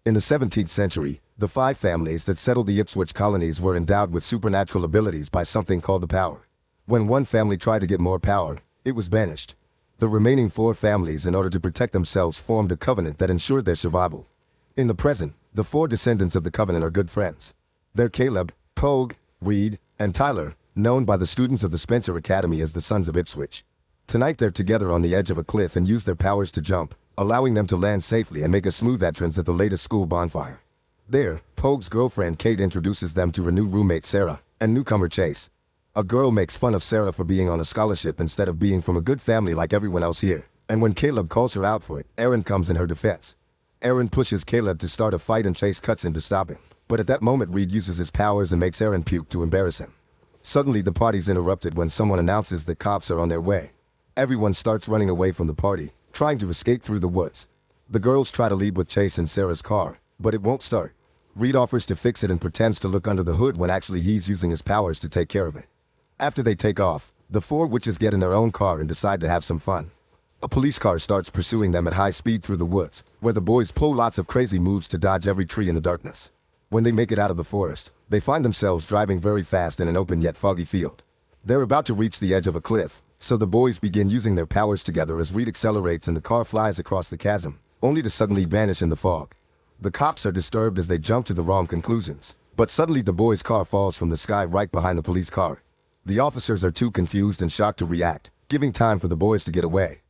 In the 17th century, the 5 families that settled the Ipswich colonies were endowed with supernatural abilities by something called the power. When one family tried to get more power, it was banished. The remaining 4 families, in order to protect themselves, formed a covenant that ensured their survival. In the present, the 4 descendants of the covenant are good friends. They're Caleb, Pogue, Reed, and Tyler, known by the students of the Spencer Academy as the Sons of Ipswich. Tonight they're together on the edge of a cliff and use their powers to jump, allowing them to land safely and make a smooth entrance at the latest school bonfire. There, Pogue's girlfriend Kate introduces them to her new roommate Sarah, and newcomer Chase. A girl makes fun of Sarah for being on a scholarship instead of being from a good family like everyone else here, and when Caleb calls her out for it, Aaron comes in her defense. Aaron pushes Caleb to start a fight and Chase cuts in to stop him, but at that moment Reed uses his powers and makes Aaron puke to embarrass him. Suddenly the party's interrupted when someone announces that cops are on their way. Everyone starts running away from the party, trying to escape through the woods. The girls try to leave with Chase in Sarah's car, but it won't start. Reed offers to fix it and pretends to look under the hood when actually he's using his powers to take care of it. After they take off, the 4 witches get in their own car and decide to have some fun. A police car starts pursuing them at high speed through the woods, where the boys pull lots of crazy moves to dodge every tree in the darkness. When they make it out of the forest, they find themselves driving very fast in an open yet foggy field. They're about to reach the edge of a cliff, so the boys begin using their powers together as Reed accelerates and the car flies across the chasm, only to suddenly vanish in the fog. The cops are disturbed as they jump to the wrong conclusions, but suddenly the boys' car falls from the sky right behind the police car. The officers are too confused and shocked to react, giving time for the boys to get away.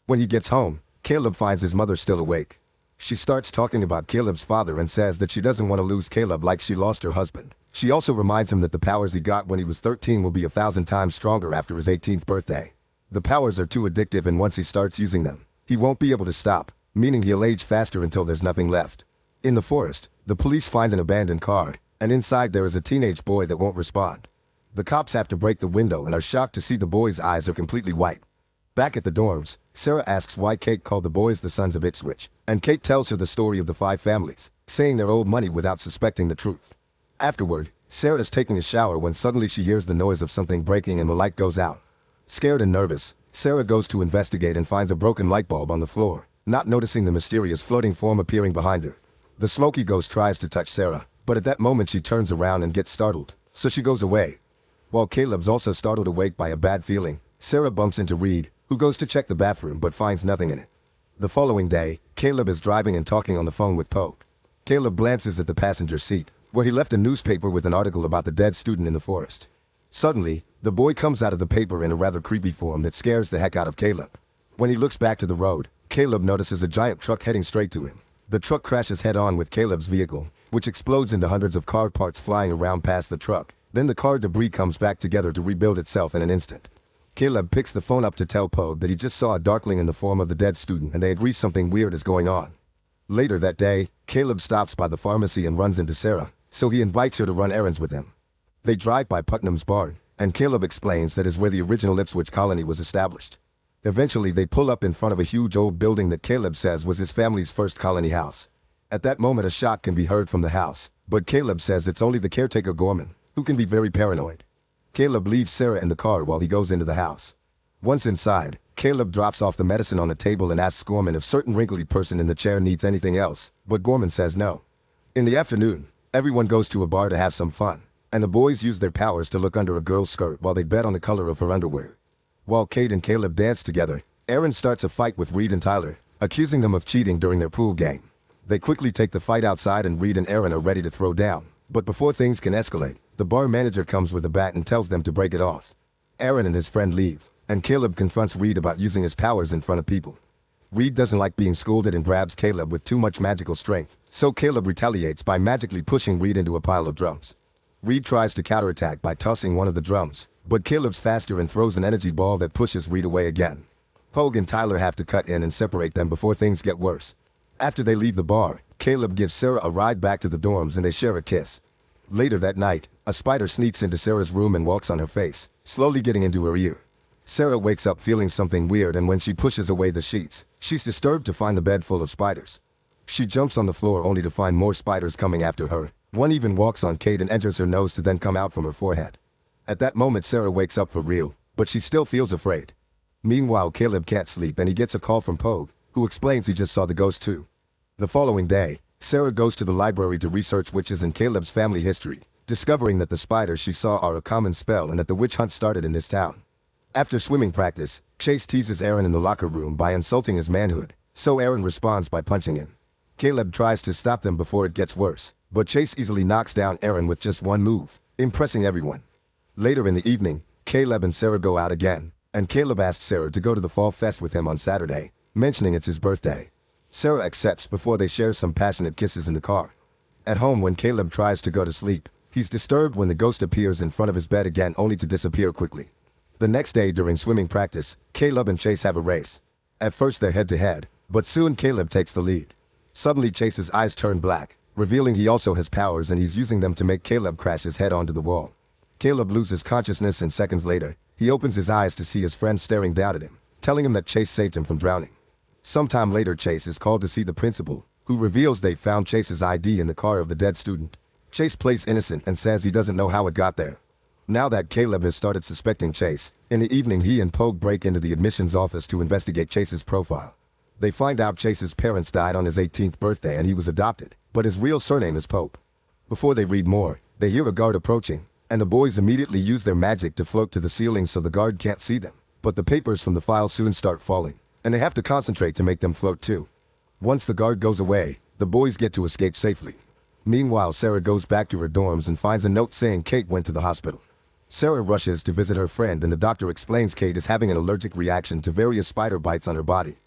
When he gets home, Caleb finds his mother still awake. She starts talking about Caleb's father and says that she doesn't want to lose Caleb like she lost her husband. She also reminds him that the powers he got when he was 13 will be 1,000 times stronger after his 18th birthday. The powers are too addictive, and once he starts using them, he won't be able to stop, meaning he'll age faster until there's nothing left. In the forest, the police find an abandoned car, and inside there is a teenage boy that won't respond. The cops have to break the window and are shocked to see the boy's eyes are completely white. Back at the dorms, Sarah asks why Kate called the boys the Sons of Ipswich, and Kate tells her the story of the 5 families, saying they're owed money without suspecting the truth. Afterward, Sarah's taking a shower when suddenly she hears the noise of something breaking and the light goes out. Scared and nervous, Sarah goes to investigate and finds a broken light bulb on the floor, not noticing the mysterious floating form appearing behind her. The smoky ghost tries to touch Sarah, but at that moment she turns around and gets startled, so she goes away. While Caleb's also startled awake by a bad feeling, Sarah bumps into Reed, who goes to check the bathroom but finds nothing in it. The following day, Caleb is driving and talking on the phone with Pogue. Caleb glances at the passenger seat, where he left a newspaper with an article about the dead student in the forest. Suddenly, the boy comes out of the paper in a rather creepy form that scares the heck out of Caleb. When he looks back to the road, Caleb notices a giant truck heading straight to him. The truck crashes head-on with Caleb's vehicle, which explodes into hundreds of car parts flying around past the truck. Then the car debris comes back together to rebuild itself in an instant. Caleb picks the phone up to tell Pogue that he just saw a darkling in the form of the dead student and they agree something weird is going on. Later that day, Caleb stops by the pharmacy and runs into Sarah, so he invites her to run errands with him. They drive by Putnam's barn, and Caleb explains that is where the original Ipswich colony was established. Eventually they pull up in front of a huge old building that Caleb says was his family's first colony house. At that moment a shot can be heard from the house, but Caleb says it's only the caretaker Gorman, who can be very paranoid. Caleb leaves Sarah in the car while he goes into the house. Once inside, Caleb drops off the medicine on a table and asks Gorman if certain wrinkly person in the chair needs anything else, but Gorman says no. In the afternoon, everyone goes to a bar to have some fun, and the boys use their powers to look under a girl's skirt while they bet on the color of her underwear. While Kate and Caleb dance together, Aaron starts a fight with Reed and Tyler, accusing them of cheating during their pool game. They quickly take the fight outside and Reed and Aaron are ready to throw down, but before things can escalate, the bar manager comes with a bat and tells them to break it off. Aaron and his friend leave, and Caleb confronts Reed about using his powers in front of people. Reed doesn't like being scolded and grabs Caleb with too much magical strength, so Caleb retaliates by magically pushing Reed into a pile of drums. Reed tries to counterattack by tossing one of the drums, but Caleb's faster and throws an energy ball that pushes Reed away again. Pogue and Tyler have to cut in and separate them before things get worse. After they leave the bar, Caleb gives Sarah a ride back to the dorms and they share a kiss. Later that night, a spider sneaks into Sarah's room and walks on her face, slowly getting into her ear. Sarah wakes up feeling something weird, and when she pushes away the sheets, she's disturbed to find the bed full of spiders. She jumps on the floor only to find more spiders coming after her. One even walks on Kate and enters her nose to then come out from her forehead. At that moment Sarah wakes up for real, but she still feels afraid. Meanwhile Caleb can't sleep and he gets a call from Pogue, who explains he just saw the ghost too. The following day, Sarah goes to the library to research witches and Caleb's family history, discovering that the spiders she saw are a common spell and that the witch hunt started in this town. After swimming practice, Chase teases Aaron in the locker room by insulting his manhood, so Aaron responds by punching him. Caleb tries to stop them before it gets worse, but Chase easily knocks down Aaron with just one move, impressing everyone. Later in the evening, Caleb and Sarah go out again, and Caleb asks Sarah to go to the fall fest with him on Saturday, mentioning it's his birthday. Sarah accepts before they share some passionate kisses in the car. At home, when Caleb tries to go to sleep, he's disturbed when the ghost appears in front of his bed again, only to disappear quickly. The next day during swimming practice, Caleb and Chase have a race. At first they're head-to-head, but soon Caleb takes the lead. Suddenly Chase's eyes turn black, revealing he also has powers and he's using them to make Caleb crash his head onto the wall. Caleb loses consciousness and seconds later, he opens his eyes to see his friend staring down at him, telling him that Chase saved him from drowning. Sometime later Chase is called to see the principal, who reveals they found Chase's ID in the car of the dead student. Chase plays innocent and says he doesn't know how it got there. Now that Caleb has started suspecting Chase, in the evening he and Pogue break into the admissions office to investigate Chase's profile. They find out Chase's parents died on his 18th birthday and he was adopted, but his real surname is Pope. Before they read more, they hear a guard approaching, and the boys immediately use their magic to float to the ceiling so the guard can't see them. But the papers from the file soon start falling, and they have to concentrate to make them float too. Once the guard goes away, the boys get to escape safely. Meanwhile, Sarah goes back to her dorms and finds a note saying Kate went to the hospital. Sarah rushes to visit her friend and the doctor explains Kate is having an allergic reaction to various spider bites on her body.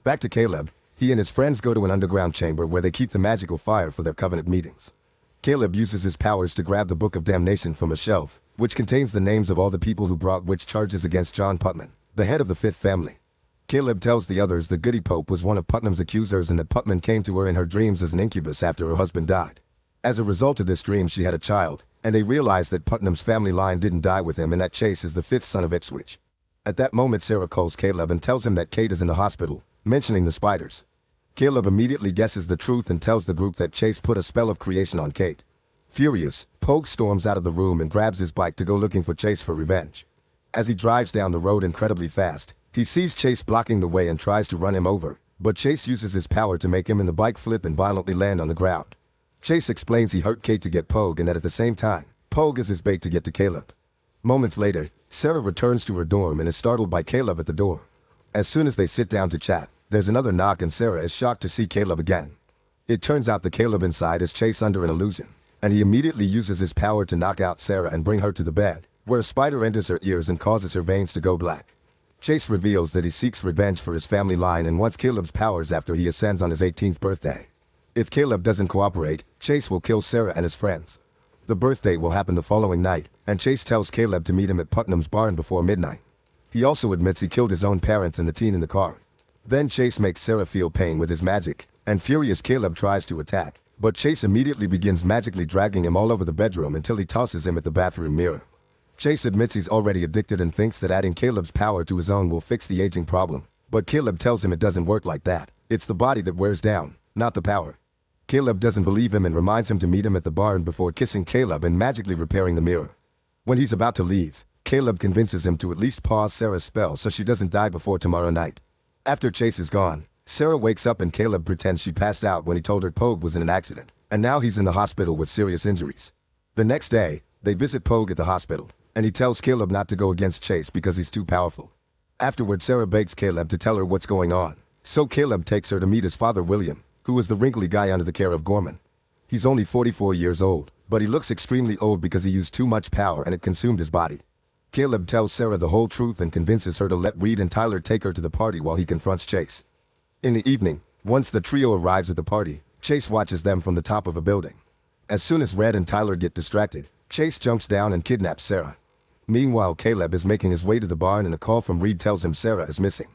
Back to Caleb, he and his friends go to an underground chamber where they keep the magical fire for their covenant meetings. Caleb uses his powers to grab the Book of Damnation from a shelf, which contains the names of all the people who brought witch charges against John Putman, the head of the fifth family. Caleb tells the others that Goody Pope was one of Putnam's accusers and that Putman came to her in her dreams as an incubus after her husband died. As a result of this dream she had a child, and they realize that Putnam's family line didn't die with him and that Chase is the fifth son of Ipswich. At that moment Sarah calls Caleb and tells him that Kate is in the hospital, mentioning the spiders. Caleb immediately guesses the truth and tells the group that Chase put a spell of creation on Kate. Furious, Pogue storms out of the room and grabs his bike to go looking for Chase for revenge. As he drives down the road incredibly fast, he sees Chase blocking the way and tries to run him over, but Chase uses his power to make him and the bike flip and violently land on the ground. Chase explains he hurt Kate to get Pogue and that at the same time, Pogue is his bait to get to Caleb. Moments later, Sarah returns to her dorm and is startled by Caleb at the door. As soon as they sit down to chat, there's another knock and Sarah is shocked to see Caleb again. It turns out the Caleb inside is Chase under an illusion, and he immediately uses his power to knock out Sarah and bring her to the bed, where a spider enters her ears and causes her veins to go black. Chase reveals that he seeks revenge for his family line and wants Caleb's powers after he ascends on his 18th birthday. If Caleb doesn't cooperate, Chase will kill Sarah and his friends. The birthday will happen the following night, and Chase tells Caleb to meet him at Putnam's barn before midnight. He also admits he killed his own parents and the teen in the car. Then Chase makes Sarah feel pain with his magic, and furious Caleb tries to attack, but Chase immediately begins magically dragging him all over the bedroom until he tosses him at the bathroom mirror. Chase admits he's already addicted and thinks that adding Caleb's power to his own will fix the aging problem, but Caleb tells him it doesn't work like that. It's the body that wears down, not the power. Caleb doesn't believe him and reminds him to meet him at the barn before kissing Caleb and magically repairing the mirror. When he's about to leave, Caleb convinces him to at least pause Sarah's spell so she doesn't die before tomorrow night. After Chase is gone, Sarah wakes up and Caleb pretends she passed out when he told her Pogue was in an accident, and now he's in the hospital with serious injuries. The next day, they visit Pogue at the hospital, and he tells Caleb not to go against Chase because he's too powerful. Afterward, Sarah begs Caleb to tell her what's going on, so Caleb takes her to meet his father William, who was the wrinkly guy under the care of Gorman. He's only 44 years old, but he looks extremely old because he used too much power and it consumed his body. Caleb tells Sarah the whole truth and convinces her to let Reed and Tyler take her to the party while he confronts Chase. In the evening, once the trio arrives at the party, Chase watches them from the top of a building. As soon as Red and Tyler get distracted, Chase jumps down and kidnaps Sarah. Meanwhile, Caleb is making his way to the barn and a call from Reed tells him Sarah is missing.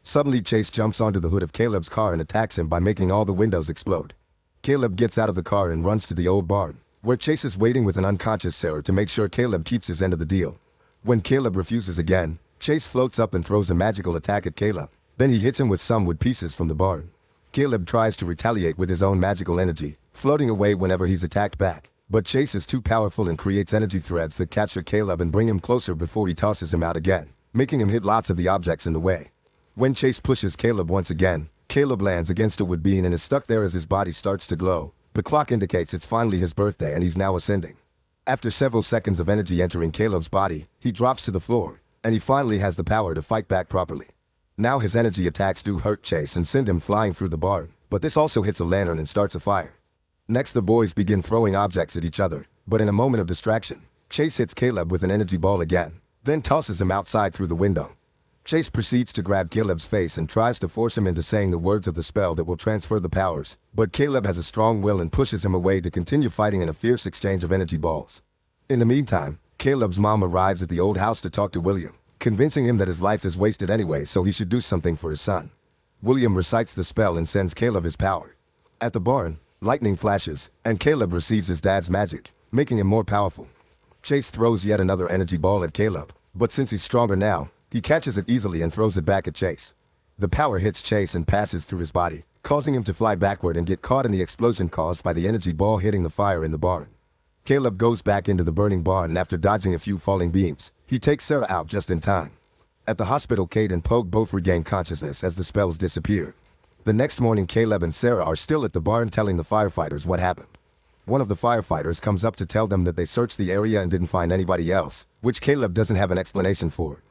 Suddenly Chase jumps onto the hood of Caleb's car and attacks him by making all the windows explode. Caleb gets out of the car and runs to the old barn, where Chase is waiting with an unconscious Sarah to make sure Caleb keeps his end of the deal. When Caleb refuses again, Chase floats up and throws a magical attack at Caleb. Then he hits him with some wood pieces from the barn. Caleb tries to retaliate with his own magical energy, floating away whenever he's attacked back. But Chase is too powerful and creates energy threads that capture Caleb and bring him closer before he tosses him out again, making him hit lots of the objects in the way. When Chase pushes Caleb once again, Caleb lands against a wood beam and is stuck there as his body starts to glow. The clock indicates it's finally his birthday and he's now ascending. After several seconds of energy entering Caleb's body, he drops to the floor, and he finally has the power to fight back properly. Now his energy attacks do hurt Chase and send him flying through the barn, but this also hits a lantern and starts a fire. Next, the boys begin throwing objects at each other, but in a moment of distraction, Chase hits Caleb with an energy ball again, then tosses him outside through the window. Chase proceeds to grab Caleb's face and tries to force him into saying the words of the spell that will transfer the powers, but Caleb has a strong will and pushes him away to continue fighting in a fierce exchange of energy balls. In the meantime, Caleb's mom arrives at the old house to talk to William, convincing him that his life is wasted anyway, so he should do something for his son. William recites the spell and sends Caleb his power. At the barn, lightning flashes, and Caleb receives his dad's magic, making him more powerful. Chase throws yet another energy ball at Caleb, but since he's stronger now, he catches it easily and throws it back at Chase. The power hits Chase and passes through his body, causing him to fly backward and get caught in the explosion caused by the energy ball hitting the fire in the barn. Caleb goes back into the burning barn and after dodging a few falling beams, he takes Sarah out just in time. At the hospital, Kate and Pogue both regain consciousness as the spells disappear. The next morning, Caleb and Sarah are still at the barn telling the firefighters what happened. One of the firefighters comes up to tell them that they searched the area and didn't find anybody else, which Caleb doesn't have an explanation for.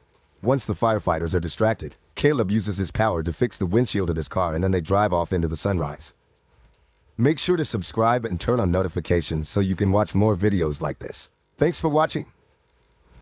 Once the firefighters are distracted, Caleb uses his power to fix the windshield of his car and then they drive off into the sunrise. Make sure to subscribe and turn on notifications so you can watch more videos like this. Thanks for watching.